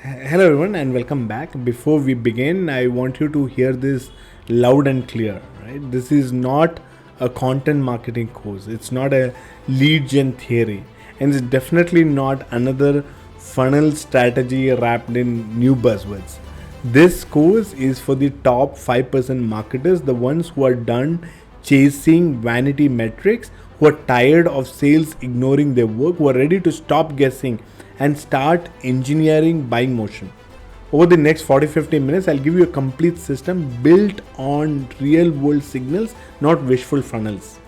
Hello everyone and welcome back. Before we begin, I want you to hear this loud and clear, right? This is not a content marketing course. It's not a lead gen theory, and it's definitely not another funnel strategy wrapped in new buzzwords. This course is for the top 5% marketers, the ones who are done chasing vanity metrics, who are tired of sales ignoring their work, who are ready to stop guessing and start engineering buying motion. Over the next 40-50 minutes, I'll give you a complete system built on real world signals, not wishful funnels.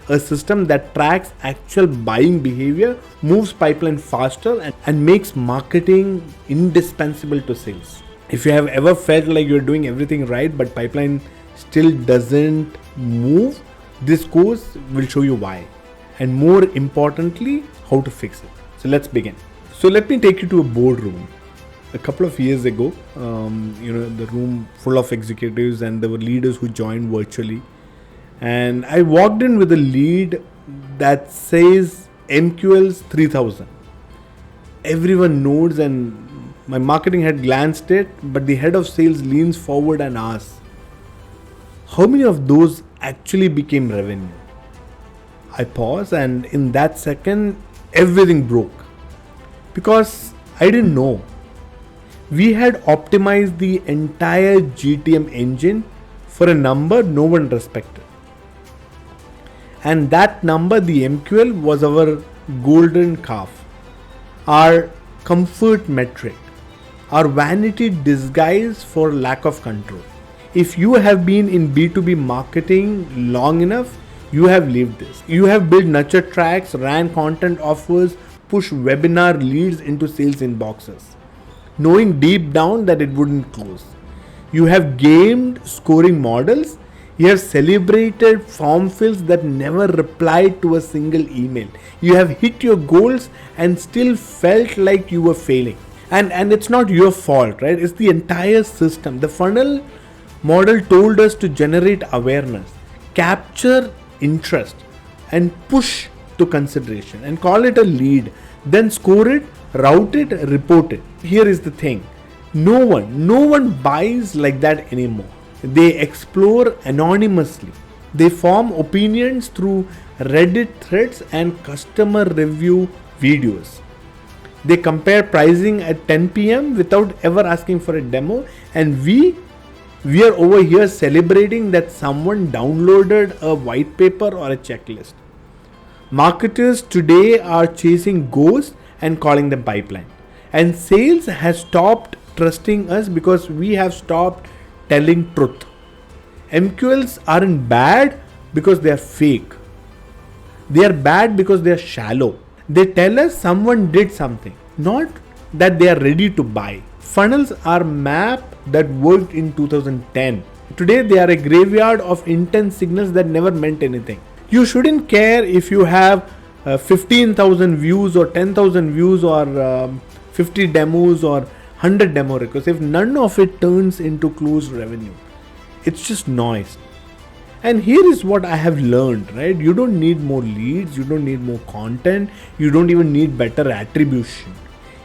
A system that tracks actual buying behavior, moves pipeline faster, and makes marketing indispensable to sales. If you have ever felt like you're doing everything right but pipeline still doesn't move, this course will show you why, and more importantly, how to fix it. So let's begin. So let me take you to a boardroom. A couple of years ago, the room full of executives, and there were leaders who joined virtually. And I walked in with a lead that says MQLs 3000. Everyone nods, and my marketing head glanced at it, but the head of sales leans forward and asks, "How many of those actually became revenue?" I paused, and in that second, everything broke. Because I didn't know. We had optimized the entire GTM engine for a number no one respected. And that number, the MQL, was our golden calf, our comfort metric, our vanity disguise for lack of control. If you have been in B2B marketing long enough, you have lived this. You have built nurture tracks, ran content offers, push webinar leads into sales inboxes, knowing deep down that it wouldn't close. You have gamed scoring models. You have celebrated form fills that never replied to a single email. You have hit your goals and still felt like you were failing. And it's not your fault, right? It's the entire system. The funnel model told us to generate awareness, capture interest, and push to consideration, and call it a lead, then score it, route it, report it. Here is the thing. No one buys like that anymore. They explore anonymously. They form opinions through Reddit threads and customer review videos. They compare pricing at 10 p.m. without ever asking for a demo, and we are over here celebrating that someone downloaded a white paper or a checklist. Marketers today are chasing ghosts and calling them pipeline. And sales has stopped trusting us because we have stopped telling truth. MQLs aren't bad because they are fake. They are bad because they are shallow. They tell us someone did something, not that they are ready to buy. Funnels are map that worked in 2010. Today they are a graveyard of intense signals that never meant anything. You shouldn't care if you have 15,000 views or 10,000 views or 50 demos or 100 demo requests if none of it turns into closed revenue. It's just noise. And here is what I have learned, right? You don't need more leads, you don't need more content, you don't even need better attribution.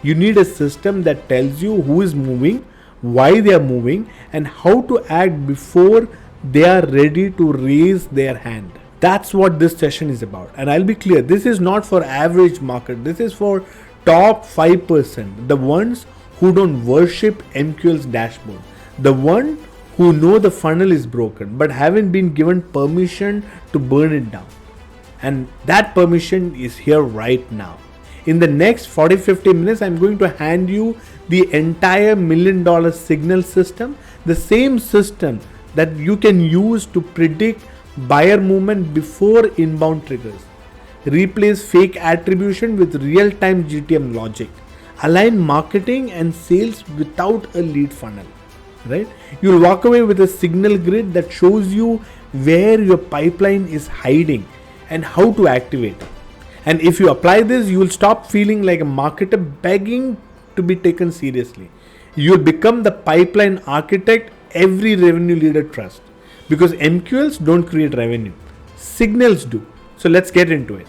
You need a system that tells you who is moving, why they are moving, and how to act before they are ready to raise their hand. That's what this session is about. And I'll be clear, this is not for average market. This is for top 5%, the ones who don't worship MQL's dashboard, the one who know the funnel is broken but haven't been given permission to burn it down. And that permission is here right now. In the next 40-50 minutes, I'm going to hand you the entire $1 million signal system, the same system that you can use to predict buyer movement before inbound triggers. Replace fake attribution with real-time GTM logic. Align marketing and sales without a lead funnel. Right? You'll walk away with a signal grid that shows you where your pipeline is hiding and how to activate it. And if you apply this, you will stop feeling like a marketer begging to be taken seriously. You will become the pipeline architect every revenue leader trusts. Because MQLs don't create revenue, signals do. So let's get into it.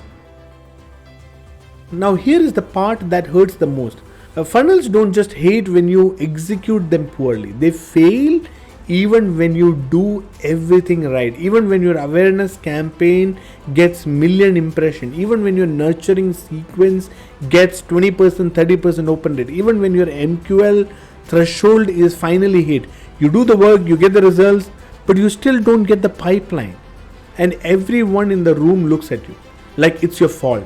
Now here is the part that hurts the most. Funnels don't just hate when you execute them poorly, they fail even when you do everything right, even when your awareness campaign gets million impression, even when your nurturing sequence gets 20%, 30% open rate, even when your MQL threshold is finally hit. You do the work, you get the results, but you still don't get the pipeline. And everyone in the room looks at you like it's your fault.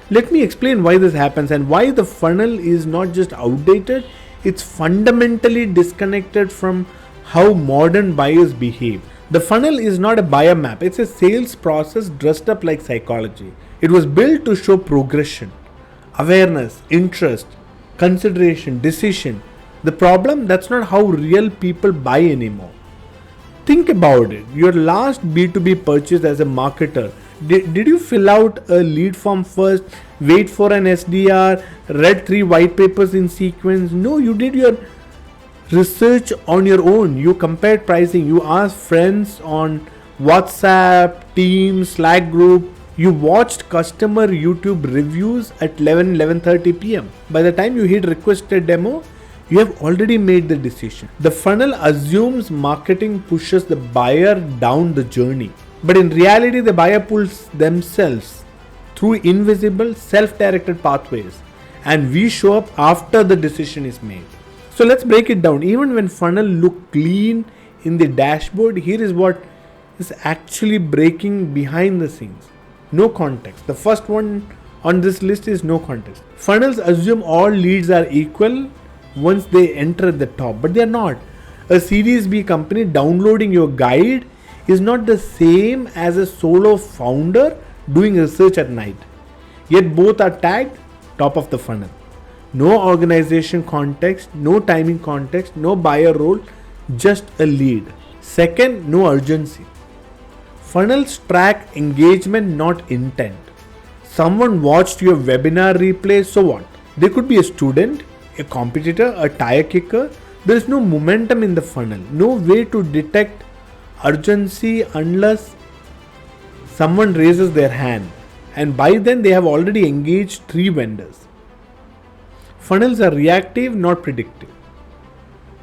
Let me explain why this happens and why the funnel is not just outdated, it's fundamentally disconnected from how modern buyers behave. The funnel is not a buyer map, it's a sales process dressed up like psychology. It was built to show progression, awareness, interest, consideration, decision. The problem, that's not how real people buy anymore. Think about it. Your last B2B purchase as a marketer, did you fill out a lead form first, wait for an SDR, read 3 white papers in sequence? No, you did your research on your own. You compared pricing, you asked friends on WhatsApp, Teams, Slack group. You watched customer YouTube reviews at 11:30 p.m. By the time you hit request a demo, you have already made the decision. The funnel assumes marketing pushes the buyer down the journey. But in reality, the buyer pulls themselves through invisible, self-directed pathways. And we show up after the decision is made. So let's break it down. Even when funnel look clean in the dashboard, here is what is actually breaking behind the scenes. No context. The first one on this list is no context. Funnels assume all leads are equal once they enter at the top, but they are not. A Series B company downloading your guide is not the same as a solo founder doing research at night. Yet both are tagged top of the funnel. No organization context, no timing context, no buyer role, just a lead. Second, no urgency. Funnels track engagement, not intent. Someone watched your webinar replay, so what? They could be a student, a competitor, a tire kicker. There is no momentum in the funnel, no way to detect urgency unless someone raises their hand, and by then they have already engaged 3 vendors. Funnels are reactive, not predictive.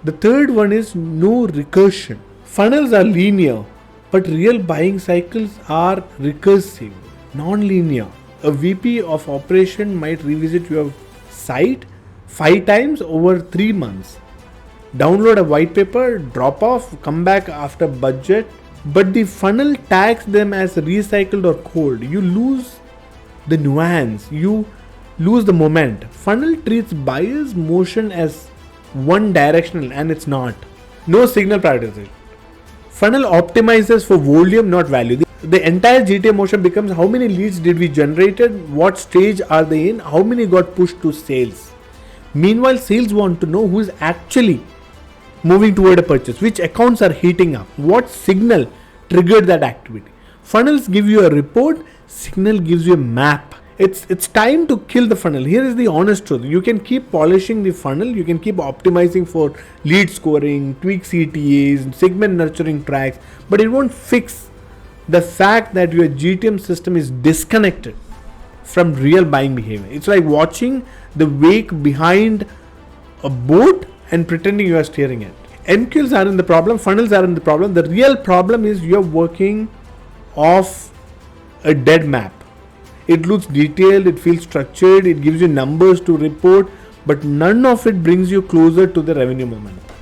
The third one is no recursion. Funnels are linear, but real buying cycles are recursive, non-linear. A VP of operation might revisit your site 5 times over 3 months. Download a white paper, drop off, come back after budget, but the funnel tags them as recycled or cold. You lose the nuance, you lose the moment. Funnel treats buyer's motion as one directional, and it's not. No signal prioritization. Funnel optimizes for volume, not value. The entire GTA motion becomes how many leads did we generated, what stage are they in, how many got pushed to sales. Meanwhile, sales want to know who is actually moving toward a purchase, which accounts are heating up, what signal triggered that activity. Funnels give you a report, signal gives you a map. It's time to kill the funnel. Here is the honest truth. You can keep polishing the funnel, you can keep optimizing for lead scoring, tweak CTAs, segment nurturing tracks, but it won't fix the fact that your GTM system is disconnected from real buying behavior. It's like watching the wake behind a boat and pretending you are steering it. MQLs are in the problem, funnels are in the problem. The real problem is you're working off a dead map. It looks detailed, it feels structured, it gives you numbers to report, but none of it brings you closer to the revenue momentum.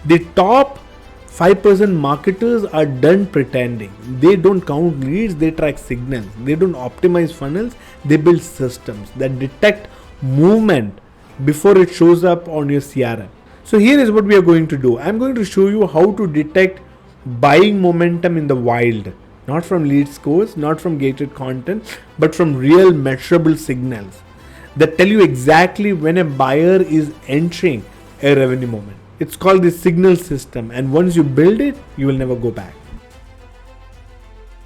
The top 5% marketers are done pretending. They don't count leads, they track signals. They don't optimize funnels, they build systems that detect movement before it shows up on your CRM. So here is what we are going to do. I'm going to show you how to detect buying momentum in the wild. Not from lead scores, not from gated content, but from real measurable signals that tell you exactly when a buyer is entering a revenue moment. It's called the signal system, and once you build it, you will never go back.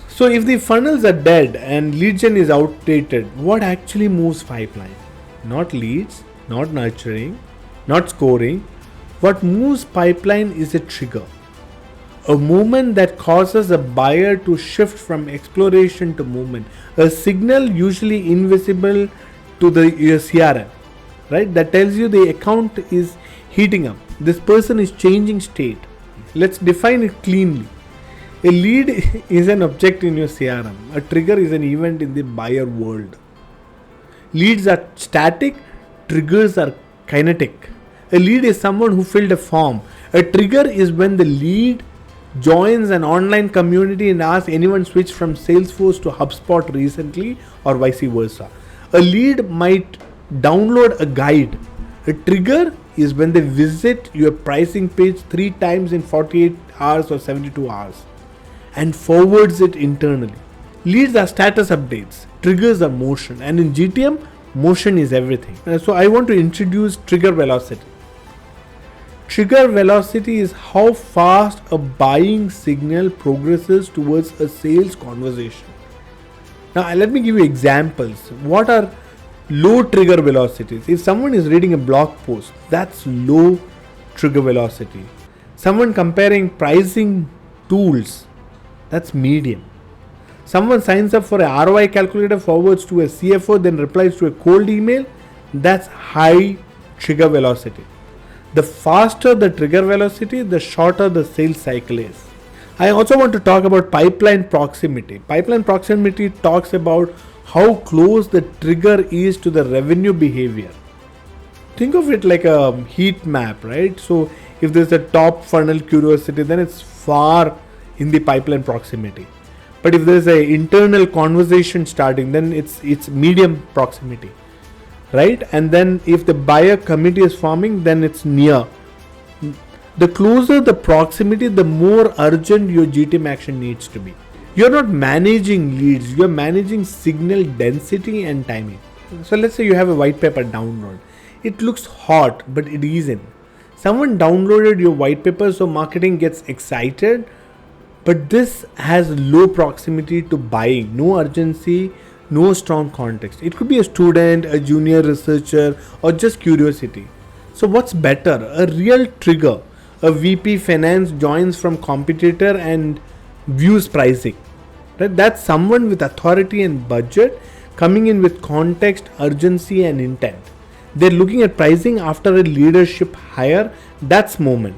So if the funnels are dead and lead gen is outdated, what actually moves pipeline? Not leads, not nurturing, not scoring. What moves pipeline is a trigger. A movement that causes a buyer to shift from exploration to movement. A signal usually invisible to your CRM. right? That tells you the account is heating up. This person is changing state. Let's define it cleanly. A lead is an object in your CRM. A trigger is an event in the buyer world. Leads are static, triggers are kinetic. A lead is someone who filled a form. A trigger is when the lead joins an online community and asks anyone switch from Salesforce to HubSpot recently or vice versa. A lead might download a guide. A trigger is when they visit your pricing page 3 times in 48 hours or 72 hours and forwards it internally. Leads are status updates, triggers are motion, and in GTM, motion is everything. So I want to introduce trigger velocity. Trigger velocity is how fast a buying signal progresses towards a sales conversation. Now let me give you examples. What are low trigger velocities? If someone is reading a blog post, that's low trigger velocity. Someone comparing pricing tools, that's medium. Someone signs up for a ROI calculator, forwards to a CFO, then replies to a cold email, that's high trigger velocity. The faster the trigger velocity, the shorter the sales cycle is. I also want to talk about pipeline proximity. Pipeline proximity talks about how close the trigger is to the revenue behavior. Think of it like a heat map, right? So if there's a top funnel curiosity, then it's far in the pipeline proximity. But if there's an internal conversation starting, then it's medium proximity, right? And then if the buyer committee is forming, then it's near. The closer the proximity, the more urgent your GTM action needs to be. You're not managing leads, you're managing signal density and timing. So let's say you have a white paper download. It looks hot, but it isn't. Someone downloaded your white paper, so marketing gets excited, but this has low proximity to buying, no urgency, no strong context. It could be a student, a junior researcher, or just curiosity. So what's better? A real trigger. A VP finance joins from competitor and views pricing. Right? That's someone with authority and budget coming in with context, urgency, and intent. They're looking at pricing after a leadership hire. That's moment.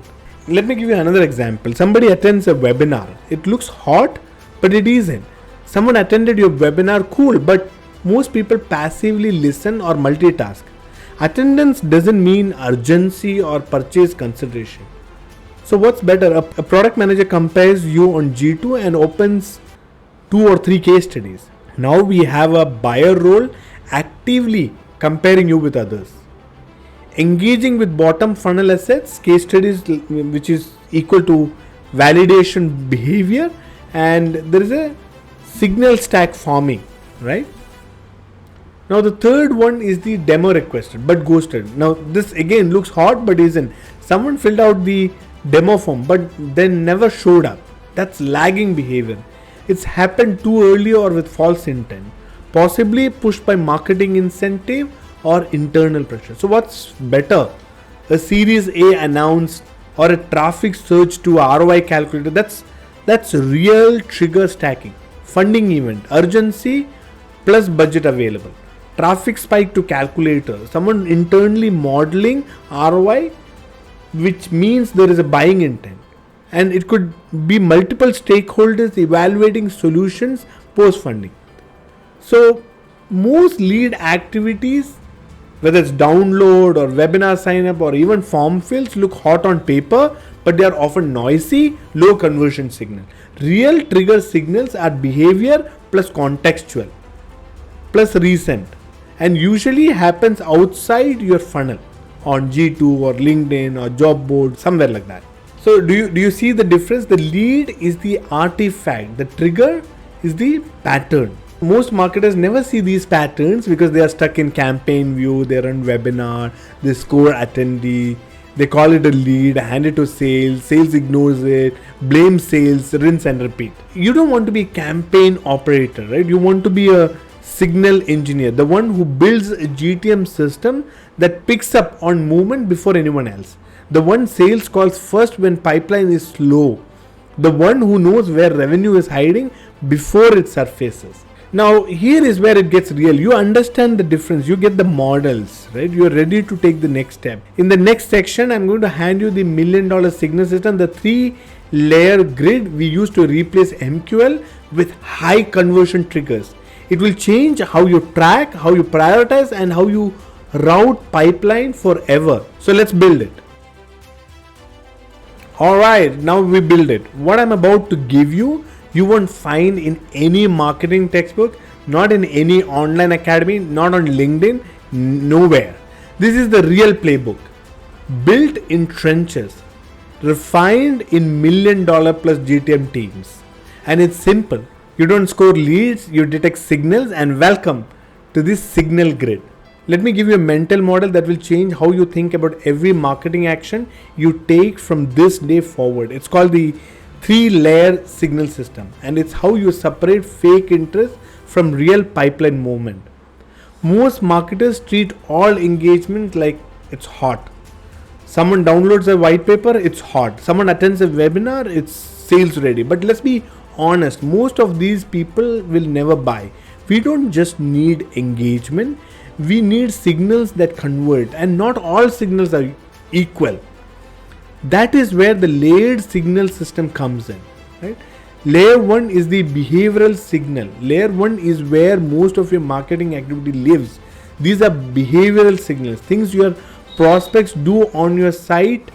Let me give you another example. Somebody attends a webinar. It looks hot, but it isn't. Someone attended your webinar, cool, but most people passively listen or multitask. Attendance doesn't mean urgency or purchase consideration. So what's better? A product manager compares you on G2 and opens 2 or 3 case studies. Now we have a buyer role actively comparing you with others. Engaging with bottom funnel assets, case studies which is equal to validation behavior, and there is a signal stack forming, right? Now the third one is the demo requested but ghosted. Now this again looks hot but isn't. Someone filled out the demo form but then never showed up. That's lagging behavior. It's happened too early or with false intent, possibly pushed by marketing incentive or internal pressure. So what's better? A Series A announced or a traffic search to ROI calculator? That's real trigger stacking. Funding event, urgency plus budget available. Traffic spike to calculator, someone internally modeling ROI, which means there is a buying intent. And it could be multiple stakeholders evaluating solutions post funding. So most lead activities, whether it's download or webinar sign up or even form fills, look hot on paper, but they are often noisy, low conversion signal. Real trigger signals are behavior plus contextual plus recent, and usually happens outside your funnel on G2 or LinkedIn or job board, somewhere like that. So do you see the difference? The lead is the artifact, the trigger is the pattern. Most marketers never see these patterns because they are stuck in campaign view, they run webinar, they score attendee, they call it a lead, hand it to sales, sales ignores it, blame sales, rinse and repeat. You don't want to be a campaign operator, right? You want to be a signal engineer, the one who builds a GTM system that picks up on movement before anyone else. The one sales calls first when pipeline is slow. The one who knows where revenue is hiding before it surfaces. Now here is where it gets real. You understand the difference, you get the models, right? You're ready to take the next step. In the next section, I'm going to hand you the $1 million signal system, the 3-layer grid we use to replace MQL with high conversion triggers. It will change how you track, how you prioritize, and how you route pipeline forever. So let's build it. Alright, now we build it. What I'm about to give you, you won't find in any marketing textbook, not in any online academy, not on LinkedIn, nowhere. This is the real playbook. Built in trenches, refined in $1 million plus GTM teams. And it's simple. You don't score leads, you detect signals, and welcome to this signal grid. Let me give you a mental model that will change how you think about every marketing action you take from this day forward. It's called the 3-layer signal system, and it's how you separate fake interest from real pipeline movement. Most marketers treat all engagement like it's hot. Someone downloads a white paper, it's hot. Someone attends a webinar, it's sales ready. But let's be honest, most of these people will never buy. We don't just need engagement, we need signals that convert, and not all signals are equal. That is where the layered signal system comes in, right? Layer 1 is the behavioral signal. Layer 1 is where most of your marketing activity lives. These are behavioral signals, things your prospects do on your site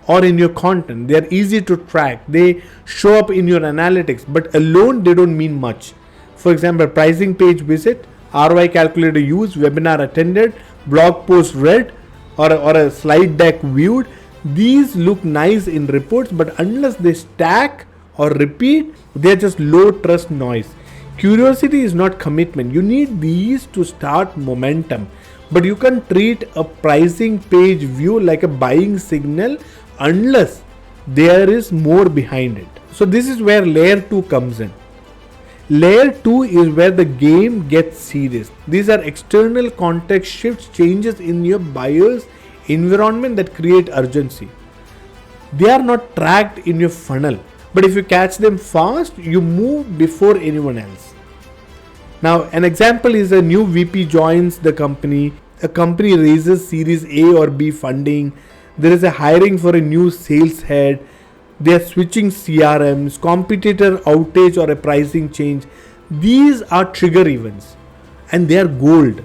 or in your content. They are easy to track. They show up in your analytics, but alone they don't mean much. For example, pricing page visit, ROI calculator used, webinar attended, blog post read, or a slide deck viewed. These look nice in reports, but unless they stack or repeat, they're just low trust noise. Curiosity is not commitment. You need these to start momentum, but you can treat a pricing page view like a buying signal unless there is more behind it. So this is where layer 2 comes in. Layer 2 is where the game gets serious. These are external context shifts, changes in your buyer's environment that create urgency. They are not tracked in your funnel, but if you catch them fast, you move before anyone else. Now, an example is a new VP joins the company. A company raises Series A or B funding. There is a hiring for a new sales head. They are switching CRMs, competitor outage, or a pricing change. These are trigger events, and they are gold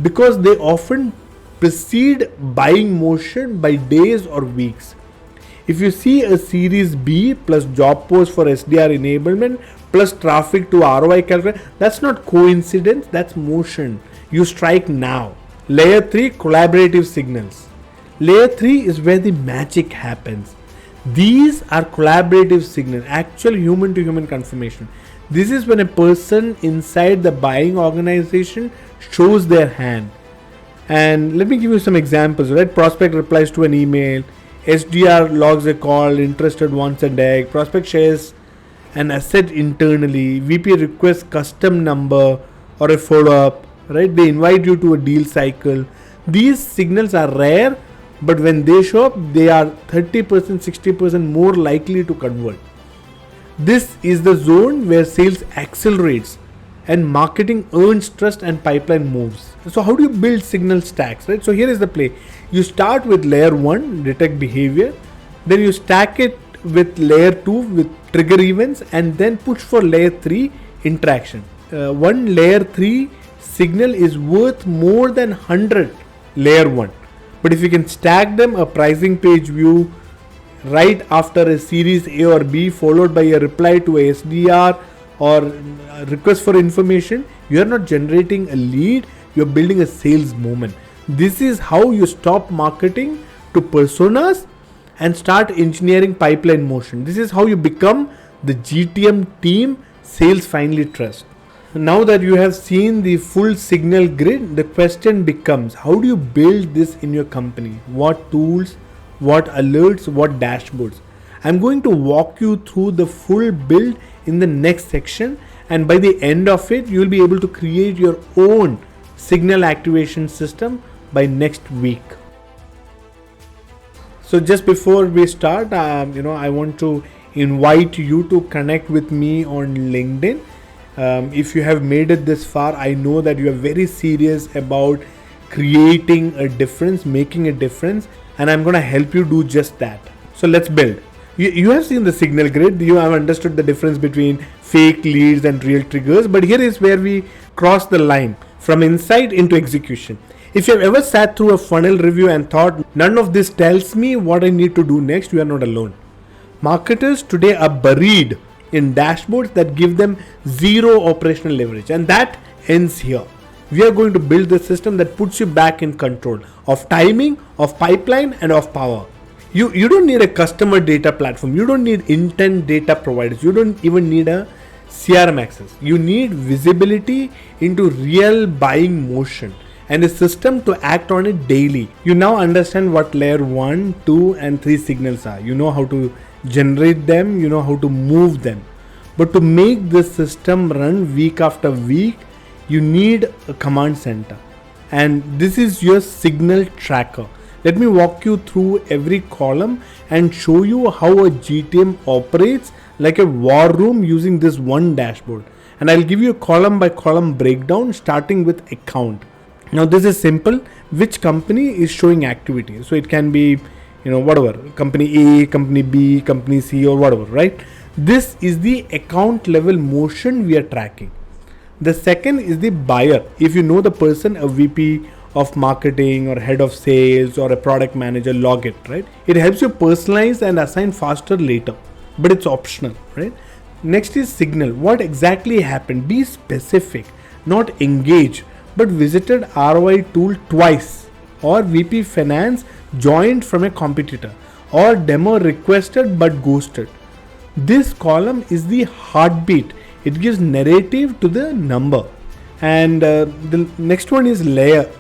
because they often precede buying motion by days or weeks. If you see a Series B plus job post for SDR enablement plus traffic to ROI calculator, that's not coincidence, that's motion. You strike now. Layer 3, collaborative signals. Layer 3 is where the magic happens. These are collaborative signals, actual human to human confirmation. This is when a person inside the buying organization shows their hand. And let me give you some examples, right? Prospect replies to an email, SDR logs a call, interested wants a deck, prospect shares an asset internally, VP requests custom number or a follow-up, right? They invite you to a deal cycle. These signals are rare, but when they show up, they are 30%, 60% more likely to convert. This is the zone where sales accelerates and marketing earns trust and pipeline moves. So how do you build signal stacks, right? So here is the play. You start with layer 1, detect behavior. Then you stack it with layer 2 with trigger events, and then push for layer 3 interaction. One layer 3 signal is worth more than 100 layer 1. But if you can stack them, a pricing page view right after a Series A or B followed by a reply to a SDR or a request for information, you are not generating a lead, you are building a sales moment. This is how you stop marketing to personas and start engineering pipeline motion. This is how you become the GTM team sales finally trust. Now that you have seen the full signal grid, the question becomes, how do you build this in your company? What tools, what alerts, what dashboards? I'm going to walk you through the full build in the next section, and by the end of it, you'll be able to create your own signal activation system by next week. So just before we start, I want to invite you to connect with me on LinkedIn. If you have made it this far, I know that you are very serious about creating a difference, making a difference, and I'm going to help you do just that. So let's build. You have seen the signal grid, you have understood the difference between fake leads and real triggers, but here is where we cross the line from insight into execution. If you have ever sat through a funnel review and thought, none of this tells me what I need to do next, you are not alone. Marketers today are buried in dashboards that give them zero operational leverage, and that ends here. We are going to build the system that puts you back in control of timing, of pipeline, and of power. You don't need a customer data platform. You don't need intent data providers. You don't even need a CRM access. You need visibility into real buying motion and a system to act on it daily. You now understand what layer 1, 2, and 3 signals are. You know how to generate them, you know how to move them. But to make this system run week after week, you need a command center. And this is your signal tracker. Let me walk you through every column and show you how a GTM operates like a war room using this one dashboard. And I'll give you a column by column breakdown starting with account. Now this is simple. Which company is showing activity? So it can be, whatever, company A, company B, company C, or whatever, right? This is the account level motion we are tracking. The second is the buyer. If you know the person, a VP of marketing or head of sales or a product manager, log it, right? It helps you personalize and assign faster later, but it's optional, right? Next is signal. What exactly happened? Be specific, not engage, but visited ROI tool twice, or VP finance joined from a competitor, or demo requested but ghosted. This column is the heartbeat. It gives narrative to the number. And the next one is layer.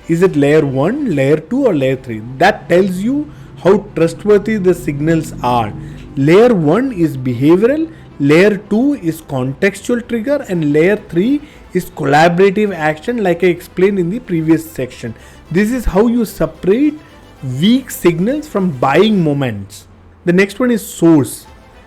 Is it layer 1, layer 2, or layer 3? That tells you how trustworthy the signals are. Layer 1 is behavioral, layer 2 is contextual trigger, and layer 3 is collaborative action, like I explained in the previous section. This is how you separate weak signals from buying moments. The next one is source.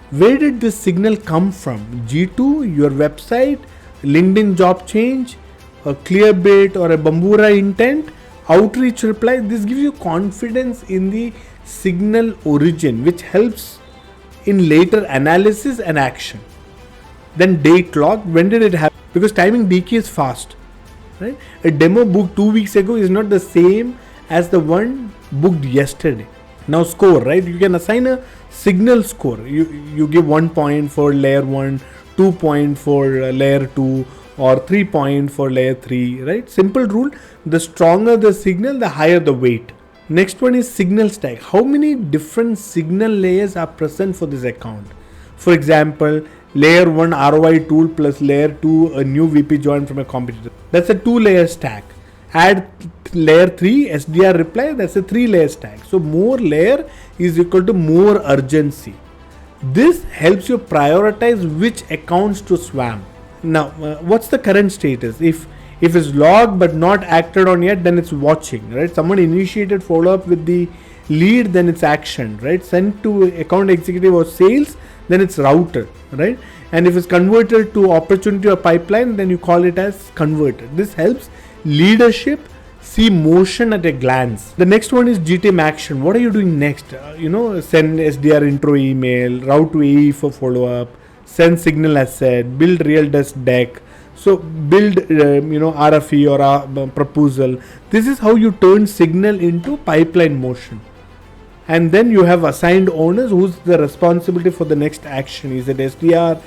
Where did this signal come from? G2, your website, LinkedIn job change, a Clearbit or a Bambura intent, outreach reply. This gives you confidence in the signal origin, which helps in later analysis and action. Then date log. When did it happen? Because timing decay is fast, right? A demo booked 2 weeks ago is not the same as the one booked yesterday. Now score, right? You can assign a signal score. You give 1 point for layer 1, 2 point for layer 2, or 3 point for layer 3, right? Simple rule. The stronger the signal, the higher the weight. Next one is signal stack. How many different signal layers are present for this account? For example, layer 1 ROI tool plus layer 2 a new VP joined from a competitor. That's a 2-layer stack. Add layer 3 SDR reply, that's a 3-layer stack. So more layer is equal to more urgency. This helps you prioritize which accounts to swam. Now, what's the current status? If it's logged but not acted on yet, then it's watching, right? Someone initiated follow-up with the lead, then it's action, right? Sent to account executive or sales, then it's routed, right? And if it's converted to opportunity or pipeline, then you call it as converted. This helps leadership see motion at a glance. The next one is GTM action. What are you doing next? Send SDR intro email, route to AE for follow-up, send signal asset, build real deck. So build, RFE or a proposal. This is how you turn signal into pipeline motion. And then you have assigned owners. Who's the responsibility for the next action? Is it SDR,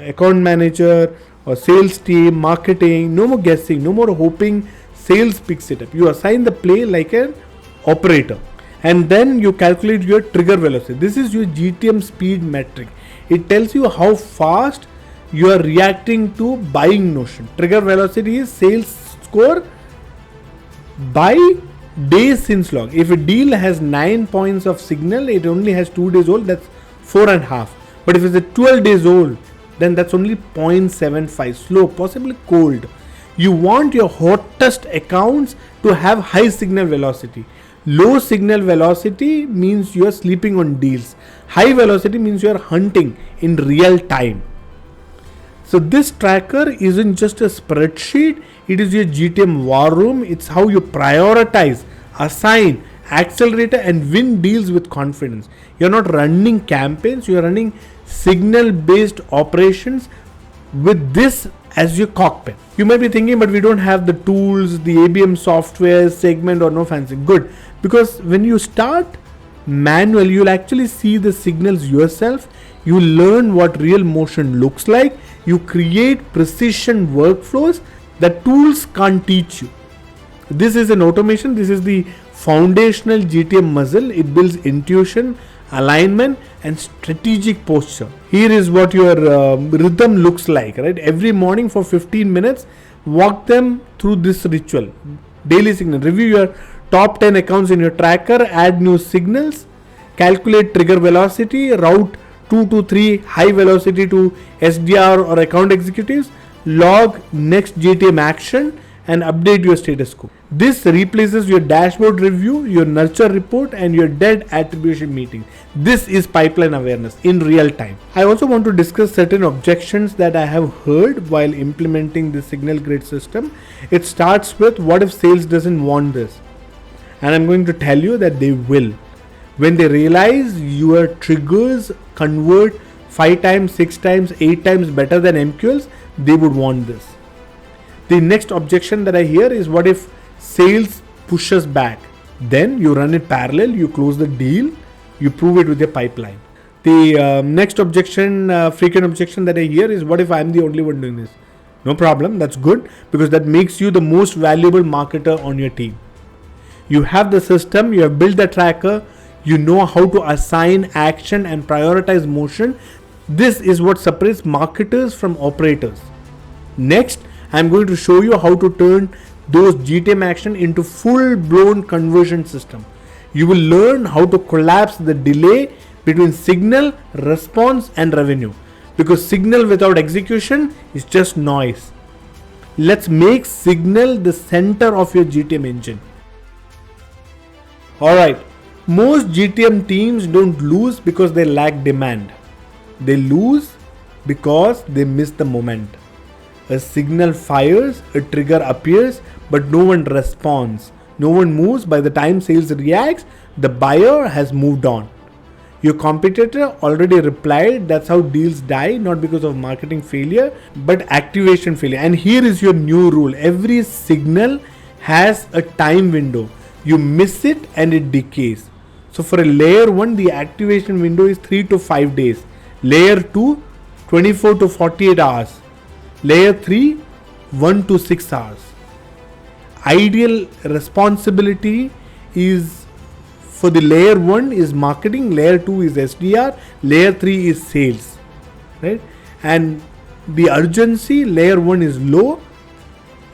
account manager, or sales team, marketing? No more guessing, no more hoping sales picks it up. You assign the play like an operator. And then you calculate your trigger velocity. This is your GTM speed metric. It tells you how fast you are reacting to buying notion. Trigger velocity is sales score by days since log. If a deal has 9 points of signal, it only has 2 days old, that's 4.5. But if it's a 12 days old, then that's only 0.75. Slow, possibly cold. You want your hottest accounts to have high signal velocity. Low signal velocity means you are sleeping on deals. High velocity means you are hunting in real time. So this tracker isn't just a spreadsheet, it is your GTM war room. It's how you prioritize, assign, accelerate and win deals with confidence. You're not running campaigns, you're running signal based operations with this as your cockpit. You might be thinking, but we don't have the tools, the ABM software, segment or no fancy. Good, because when you start manual, you'll actually see the signals yourself. You learn what real motion looks like. You create precision workflows that tools can't teach you. This is an automation. This is the foundational GTM muscle. It builds intuition, alignment and strategic posture. Here is what your rhythm looks like, right? Every morning for 15 minutes, walk them through this ritual. Daily signal. Review your top 10 accounts in your tracker, add new signals, calculate trigger velocity, route 2 to 3 high velocity to SDR or account executives, log next GTM action and update your status quo. This replaces your dashboard review, your nurture report and your dead attribution meeting. This is pipeline awareness in real time. I also want to discuss certain objections that I have heard while implementing the signal grid system. It starts with, what if sales doesn't want this? And I'm going to tell you that they will. When they realize your triggers convert 5 times, 6 times, 8 times better than MQLs, they would want this. The next objection that I hear is, what if sales pushes back? Then you run it parallel, you close the deal, you prove it with your pipeline. The next objection, frequent objection that I hear is, what if I'm the only one doing this? No problem, that's good, because that makes you the most valuable marketer on your team. You have the system, you have built the tracker, you know how to assign action and prioritize motion. This is what separates marketers from operators. Next, I'm going to show you how to turn those GTM action into full-blown conversion system. You will learn how to collapse the delay between signal, response and revenue, because signal without execution is just noise. Let's make signal the center of your GTM engine. Alright, most GTM teams don't lose because they lack demand. They lose because they miss the moment. A signal fires, a trigger appears, but no one responds. No one moves. By the time sales reacts, the buyer has moved on. Your competitor already replied. That's how deals die, not because of marketing failure, but activation failure. And here is your new rule. Every signal has a time window. You miss it and it decays. So for a layer 1, the activation window is 3 to 5 days. Layer 2, 24 to 48 hours. Layer 3, 1 to 6 hours. Ideal responsibility is for the layer 1 is marketing, layer 2 is SDR, layer 3 is sales, right? And the urgency, layer 1 is low,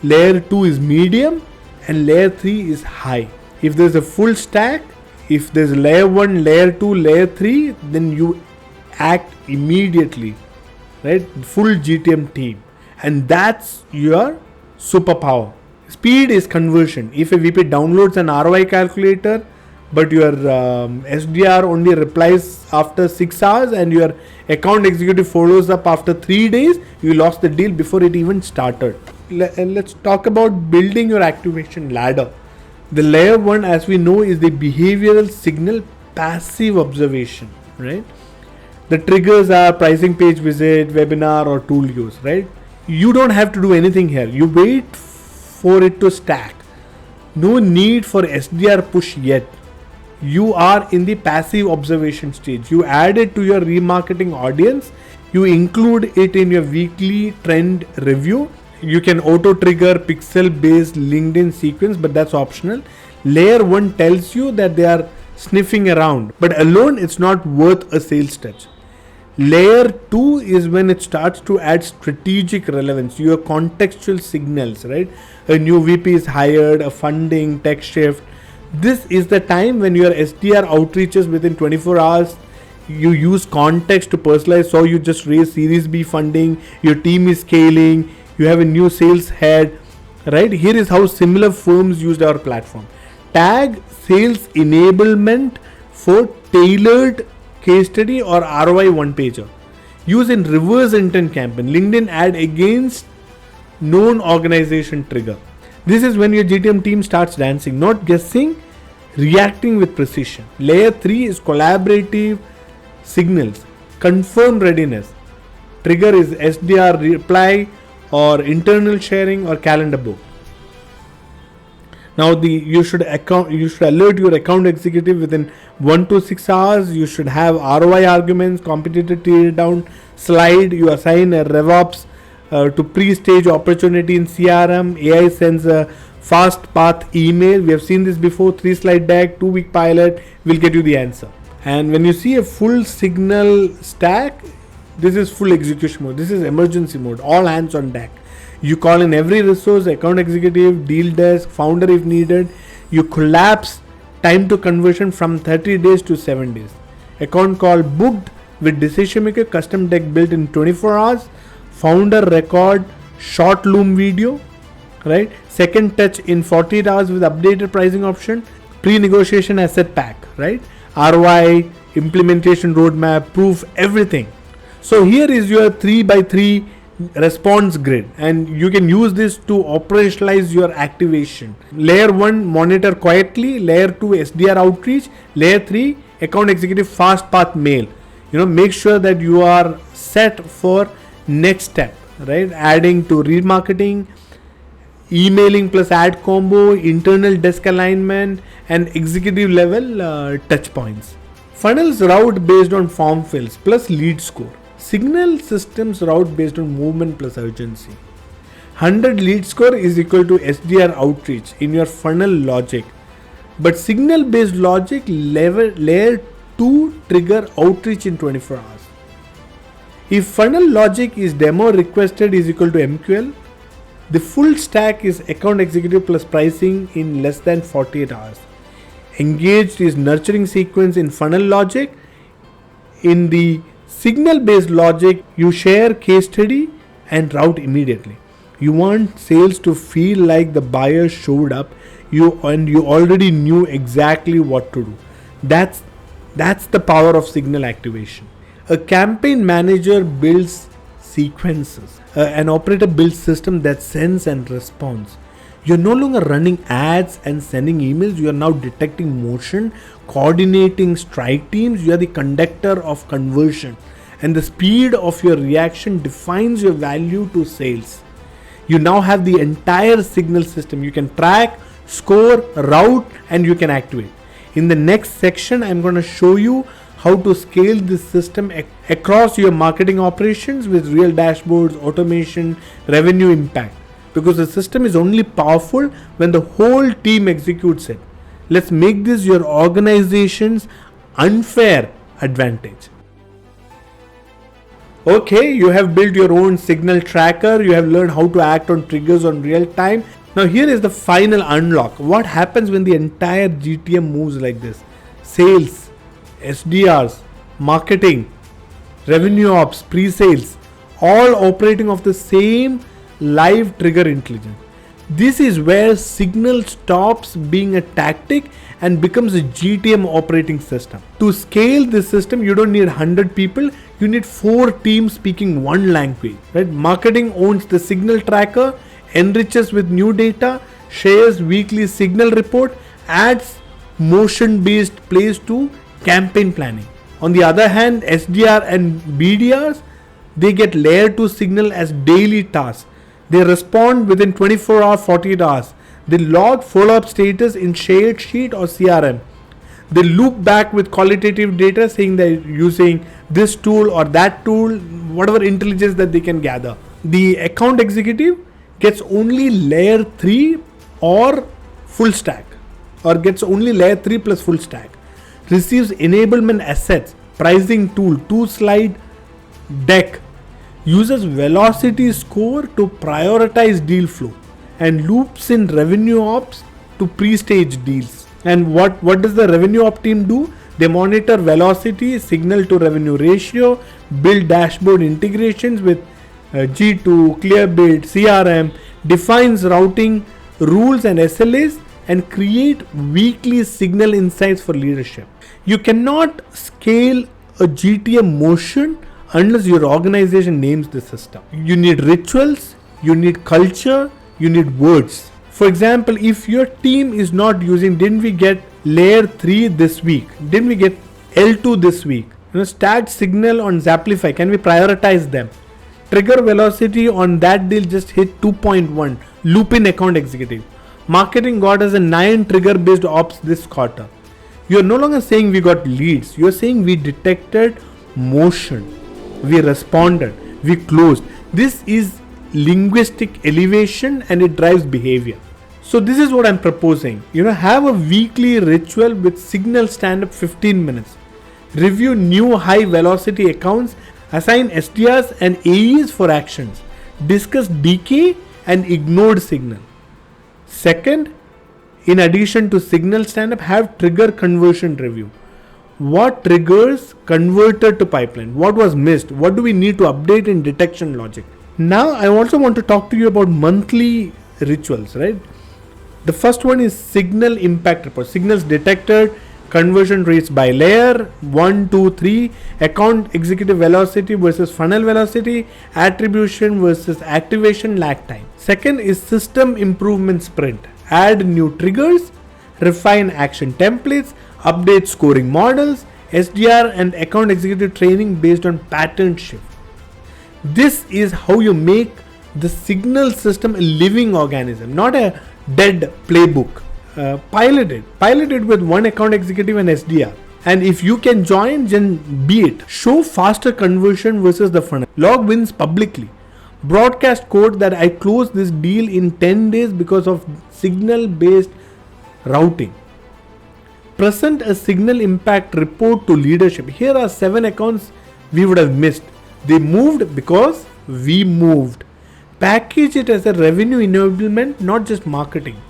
layer 2 is medium and layer 3 is high. If there's a full stack, if there's layer 1, layer 2, layer 3, then you act immediately, right? Full GTM team. And that's your superpower. Speed is conversion. If a VP downloads an ROI calculator, but your SDR only replies after 6 hours and your account executive follows up after 3 days, you lost the deal before it even started. Let's talk about building your activation ladder. The layer 1, as we know, is the behavioral signal passive observation, right? The triggers are pricing page visit, webinar or tool use, right? You don't have to do anything here. You wait for it to stack. No need for SDR push yet. You are in the passive observation stage. You add it to your remarketing audience. You include it in your weekly trend review. You can auto trigger pixel based LinkedIn sequence, but that's optional. Layer 1 tells you that they are sniffing around, but alone it's not worth a sales touch. Layer 2 is when it starts to add strategic relevance, your contextual signals, right? A new VP is hired, a funding, tech shift. This is the time when your SDR outreaches within 24 hours. You use context to personalize. So you just raised Series B funding, your team is scaling, you have a new sales head, right? Here is how similar firms used our platform. Tag sales enablement for tailored case study or ROI one pager. Use in reverse intent campaign. LinkedIn ad against known organization trigger. This is when your GTM team starts dancing, not guessing, reacting with precision. Layer 3 is collaborative signals. Confirm readiness. Trigger is SDR reply or internal sharing or calendar book. Now you should alert your account executive within 1 to 6 hours. You should have ROI arguments, competitor tear down slide. You assign a RevOps to pre-stage opportunity in CRM. AI sends a fast path email. We have seen this before. 3-slide deck, 2-week pilot will get you the answer. And when you see a full signal stack, this is full execution mode. This is emergency mode. All hands on deck. You call in every resource, account executive, deal desk, founder if needed. You collapse time to conversion from 30 days to 7 days. Account call booked with decision maker, custom deck built in 24 hours. Founder record short loom video, right? Second touch in 48 hours with updated pricing option. Pre-negotiation asset pack, right? ROI, implementation roadmap, proof, everything. So here is your 3x3 response grid, and you can use this to operationalize your activation. Layer 1, monitor quietly. Layer 2, SDR outreach. Layer 3, account executive fast path mail. Make sure that you are set for next step, right? Adding to remarketing, emailing plus ad combo, internal desk alignment, and executive level touch points. Funnels route based on form fills plus lead score. Signal systems route based on movement plus urgency. 100 lead score is equal to SDR outreach in your funnel logic. But signal based logic layer 2 trigger outreach in 24 hours. If funnel logic is demo requested is equal to MQL, the full stack is account executive plus pricing in less than 48 hours. Engaged is nurturing sequence in funnel logic. In the signal based logic, you share case study and route immediately. You want sales to feel like the buyer showed up you already knew exactly what to do. That's the power of signal activation. A campaign manager builds sequences. An operator builds system that sends and responds. You're no longer running ads and sending emails. You are now detecting motion, coordinating strike teams. You are the conductor of conversion, and the speed of your reaction defines your value to sales. You now have the entire signal system. You can track, score, route, and you can activate. In the next section, I'm going to show you how to scale this system across your marketing operations with real dashboards, automation, revenue impact. Because the system is only powerful when the whole team executes it. Let's make this your organization's unfair advantage. Okay, you have built your own signal tracker. You have learned how to act on triggers on real time. Now here is the final unlock. What happens when the entire GTM moves like this? Sales, SDRs, marketing, revenue ops, pre-sales, all operating off the same live trigger intelligence. This is where signal stops being a tactic and becomes a GTM operating system. To scale this system, you don't need 100 people. You need 4 teams speaking one language. Right? Marketing owns the signal tracker, enriches with new data, shares weekly signal report, adds motion-based plays to campaign planning. On the other hand, SDR and BDRs, they get layer 2 signal as daily tasks. They respond within 24 hours, 48 hours. They log follow-up status in shared sheet or CRM. They loop back with qualitative data saying they're using this tool or that tool, whatever intelligence that they can gather. The account executive gets only layer 3 or full stack, or gets only layer 3 plus full stack. Receives enablement assets, pricing tool, 2-slide deck. Uses velocity score to prioritize deal flow, and loops in revenue ops to pre-stage deals. And what does the revenue op team do? They monitor velocity, signal to revenue ratio, build dashboard integrations with G2, Clearbit, CRM, defines routing rules and SLAs, and create weekly signal insights for leadership. You cannot scale a GTM motion unless your organization names the system. You need rituals, you need culture, you need words. For example, if your team is not using, didn't we get layer 3 this week? Didn't we get L2 this week? Start signal on Zaplify. Can we prioritize them? Trigger velocity on that deal just hit 2.1. Loop in account executive. Marketing got us a 9 trigger based ops this quarter. You're no longer saying we got leads. You're saying we detected motion. We responded. We closed. This is linguistic elevation and it drives behavior. So this is what I'm proposing. Have a weekly ritual with signal stand-up 15 minutes. Review new high velocity accounts. Assign SDRs and AEs for actions. Discuss decay and ignored signal. Second, in addition to signal stand-up, have trigger conversion review. What triggers converted to pipeline? What was missed? What do we need to update in detection logic? Now, I also want to talk to you about monthly rituals, right? The first one is signal impact report. Signals detected, conversion rates by layer, 1, 2, 3, account executive velocity versus funnel velocity, attribution versus activation lag time. Second is system improvement sprint. Add new triggers, refine action templates, update scoring models, SDR and account executive training based on pattern shift. This is how you make the signal system a living organism, not a dead playbook. Pilot it with one account executive and SDR. And if you can join, then be it. Show faster conversion versus the funnel. Log wins publicly. Broadcast code that I closed this deal in 10 days because of signal based routing. Present a signal impact report to leadership. Here are 7 accounts we would have missed. They moved because we moved. Package it as a revenue enablement, not just marketing.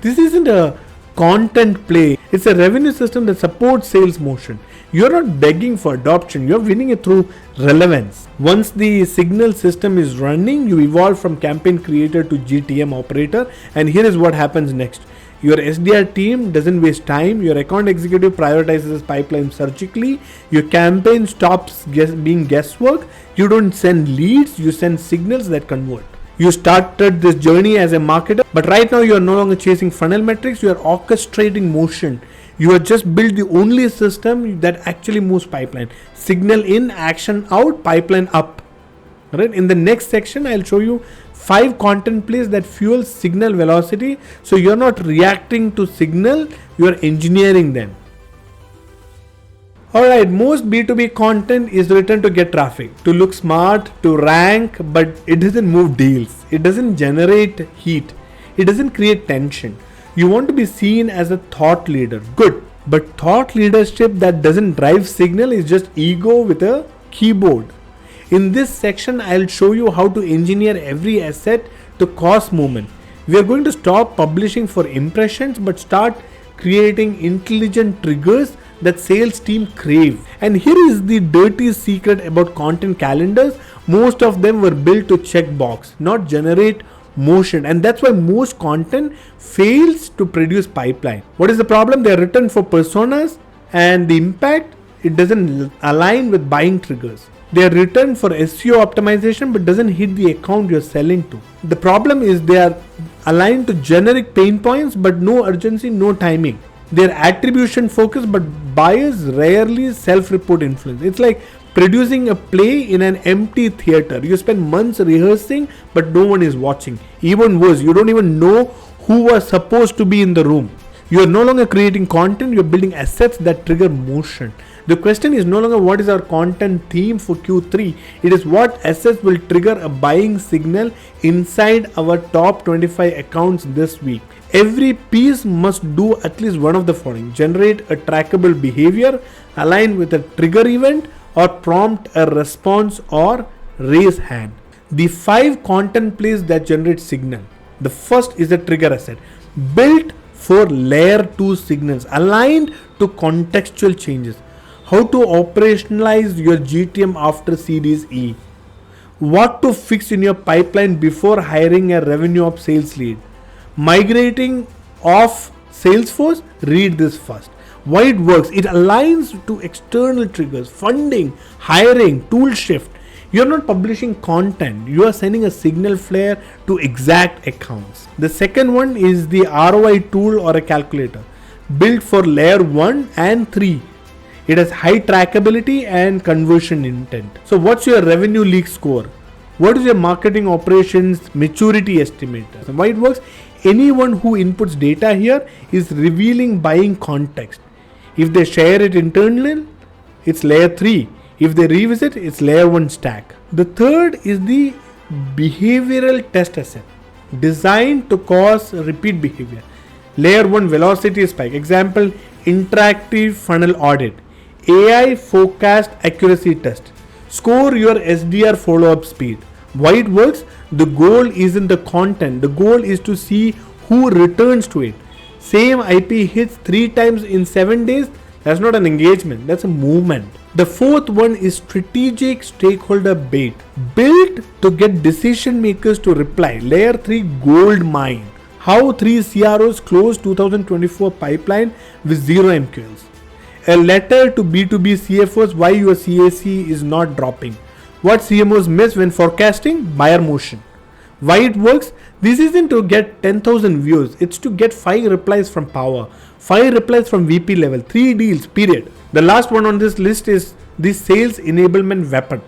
This isn't a content play. It's a revenue system that supports sales motion. You're not begging for adoption. You're winning it through relevance. Once the signal system is running, you evolve from campaign creator to GTM operator. And here is what happens next. Your SDR team doesn't waste time. Your account executive prioritizes pipeline surgically. Your campaign stops being guesswork. You don't send leads. You send signals that convert. You started this journey as a marketer, but right now you are no longer chasing funnel metrics. You are orchestrating motion. You have just built the only system that actually moves pipeline. Signal in, action out, pipeline up. Right? In the next section, I'll show you 5 content plays that fuel signal velocity. So you're not reacting to signal, you're engineering them. Alright, most B2B content is written to get traffic, to look smart, to rank, but it doesn't move deals. It doesn't generate heat. It doesn't create tension. You want to be seen as a thought leader. Good. But thought leadership that doesn't drive signal is just ego with a keyboard. In this section, I'll show you how to engineer every asset to cause movement. We are going to stop publishing for impressions, but start creating intelligent triggers that sales team crave. And here is the dirty secret about content calendars. Most of them were built to check box, not generate motion. And that's why most content fails to produce pipeline. What is the problem? They are written for personas and the impact, it doesn't align with buying triggers. They are written for SEO optimization but doesn't hit the account you're selling to. The problem is they are aligned to generic pain points but no urgency, no timing. They're attribution focused but buyers rarely self-report influence. It's like producing a play in an empty theater. You spend months rehearsing but no one is watching. Even worse, you don't even know who was supposed to be in the room. You are no longer creating content, you're building assets that trigger motion. The question is no longer what is our content theme for Q3. It is what assets will trigger a buying signal inside our top 25 accounts this week. Every piece must do at least one of the following: generate a trackable behavior, align with a trigger event, or prompt a response or raise hand. The 5 content plays that generate signal. The first is a trigger asset built for layer 2 signals aligned to contextual changes. How to operationalize your GTM after Series E. What to fix in your pipeline before hiring a revenue of sales lead. Migrating off Salesforce, read this first. Why it works? It aligns to external triggers, funding, hiring, tool shift. You're not publishing content, you are sending a signal flare to exact accounts. The second one is the ROI tool or a calculator built for layer 1 and 3. It has high trackability and conversion intent. So what's your revenue leak score? What is your marketing operations maturity estimator? Why it works? Anyone who inputs data here is revealing buying context. If they share it internally, it's layer 3. If they revisit, it's layer 1 stack. The third is the behavioral test asset designed to cause repeat behavior. Layer 1 velocity spike. Example, interactive funnel audit. AI forecast accuracy test. Score your SDR follow-up speed. Why it works? The goal isn't the content. The goal is to see who returns to it. Same IP hits 3 times in 7 days. That's not an engagement. That's a movement. The fourth one is strategic stakeholder bait. Built to get decision makers to reply. Layer 3 gold mine. How 3 CROs close 2024 pipeline with 0 MQLs. A letter to B2B CFOs why your CAC is not dropping. What CMOs miss when forecasting? Buyer motion. Why it works? This isn't to get 10,000 views. It's to get 5 replies from power, 5 replies from VP level, 3 deals, period. The last one on this list is the sales enablement weapon.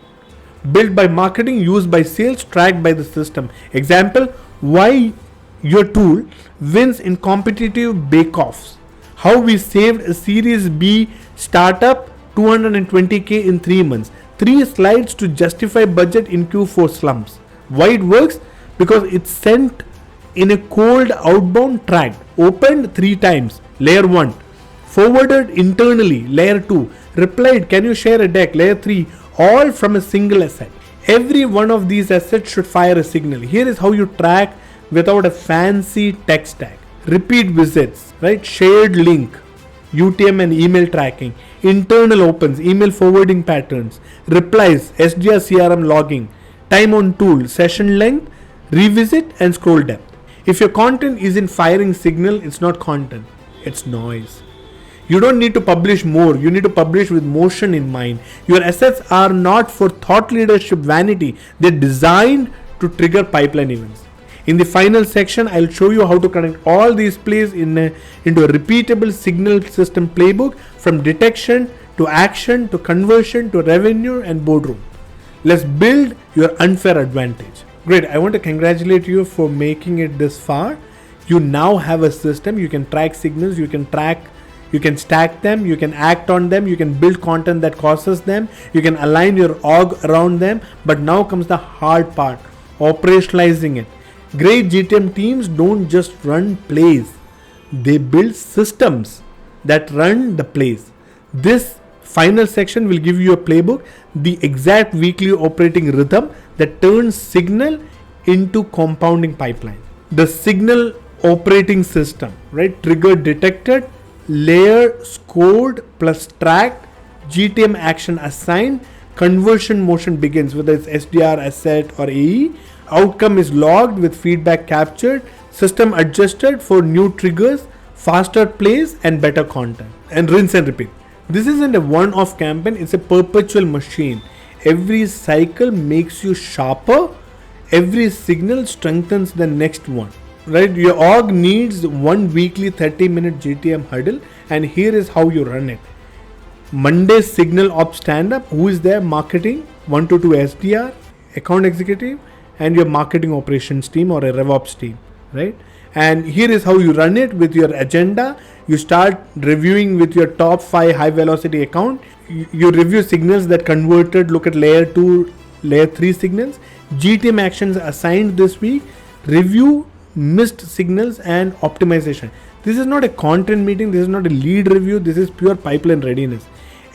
Built by marketing, used by sales, tracked by the system. Example, why your tool wins in competitive bake-offs. How we saved a Series B startup 220k in 3 months. 3 slides to justify budget in Q4 slumps. Why it works? Because it's sent in a cold outbound track, opened 3 times, layer 1, forwarded internally, layer 2, replied, can you share a deck, layer 3, all from a single asset. Every one of these assets should fire a signal. Here is how you track without a fancy tech stack. Repeat visits, right? Shared link, UTM and email tracking, internal opens, email forwarding patterns, replies, SDR CRM logging, time on tool, session length, revisit and scroll depth. If your content isn't firing signal, it's not content, it's noise. You don't need to publish more, you need to publish with motion in mind. Your assets are not for thought leadership vanity, they're designed to trigger pipeline events. In the final section, I'll show you how to connect all these plays into a repeatable signal system playbook from detection to action to conversion to revenue and boardroom. Let's build your unfair advantage. Great, I want to congratulate you for making it this far. You now have a system, you can track signals, you can stack them, you can act on them, you can build content that causes them, you can align your org around them. But now comes the hard part, operationalizing it. Great GTM teams don't just run plays, they build systems that run the plays. This final section will give you a playbook, the exact weekly operating rhythm that turns signal into compounding pipeline. The signal operating system, right? Trigger detected, layer scored plus tracked, GTM action assigned, conversion motion begins, whether it's SDR, asset or AE. Outcome is logged with feedback captured, system adjusted for new triggers, faster plays and better content, and rinse and repeat. This isn't a one-off campaign, it's a perpetual machine. Every cycle makes you sharper, every signal strengthens the next one, right? Your org needs one weekly 30-minute GTM huddle, and here is how you run it. Monday signal ops stand-up, who is there? Marketing, 1 to 2 SDR, account executive, and your marketing operations team or a RevOps team, right? And here is how you run it with your agenda. You start reviewing with your top 5 high velocity account. You review signals that converted, look at layer 2, layer 3 signals. GTM actions assigned this week, review missed signals and optimization. This is not a content meeting, this is not a lead review, this is pure pipeline readiness.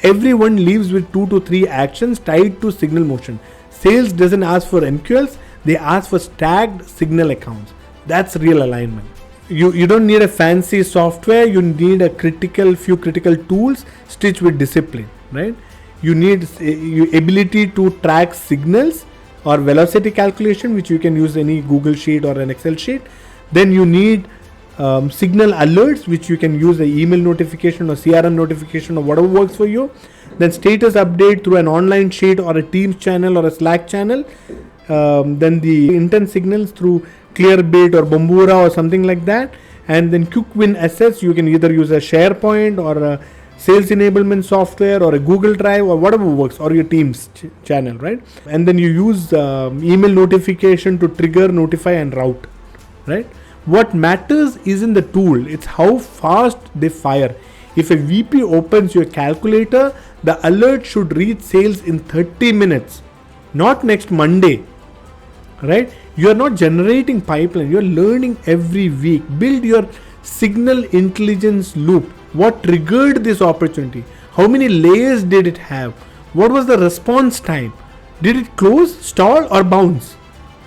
Everyone leaves with 2 to 3 actions tied to signal motion. Sales doesn't ask for MQLs, they ask for stacked signal accounts. That's real alignment. You don't need a fancy software, you need few critical tools stitched with discipline, right? You need ability to track signals or velocity calculation, which you can use any Google sheet or an Excel sheet. Then you need signal alerts, which you can use the email notification or CRM notification or whatever works for you. Then status update through an online sheet or a Teams channel or a Slack channel. Then the intent signals through Clearbit or Bombura or something like that. And then quick win assets, you can either use a SharePoint or a sales enablement software or a Google Drive or whatever works, or your Teams channel, right? And then you use email notification to trigger, notify and route, right? What matters isn't the tool, it's how fast they fire. If a VP opens your calculator, the alert should reach sales in 30 minutes, not next Monday, right? You're not generating pipeline, you're learning every week. Build your signal intelligence loop. What triggered this opportunity? How many layers did it have? What was the response time? Did it close, stall or bounce?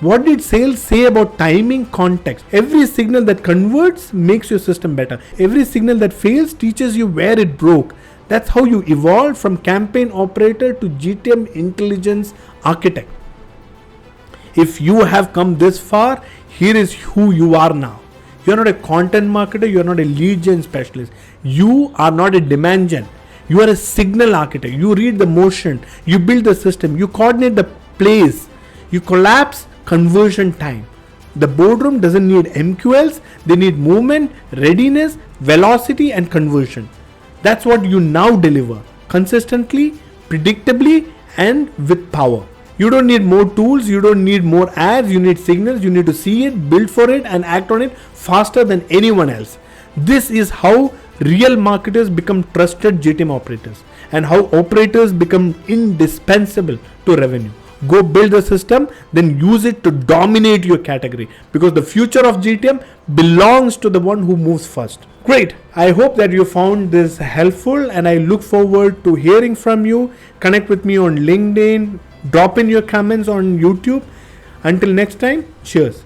What did sales say about timing, context? Every signal that converts makes your system better. Every signal that fails teaches you where it broke. That's how you evolve from campaign operator to GTM intelligence architect. If you have come this far, here is who you are now. You're not a content marketer, you're not a lead gen specialist. You are not a demand gen. You are a signal architect. You read the motion, you build the system, you coordinate the plays, you collapse conversion time. The boardroom doesn't need MQLs, they need movement, readiness, velocity and conversion. That's what you now deliver consistently, predictably and with power. You don't need more tools, you don't need more ads, you need signals, you need to see it, build for it and act on it faster than anyone else. This is how real marketers become trusted GTM operators and how operators become indispensable to revenue. Go build the system, then use it to dominate your category, because the future of GTM belongs to the one who moves first. Great. I hope that you found this helpful and I look forward to hearing from you. Connect with me on LinkedIn, drop in your comments on YouTube. Until next time, cheers.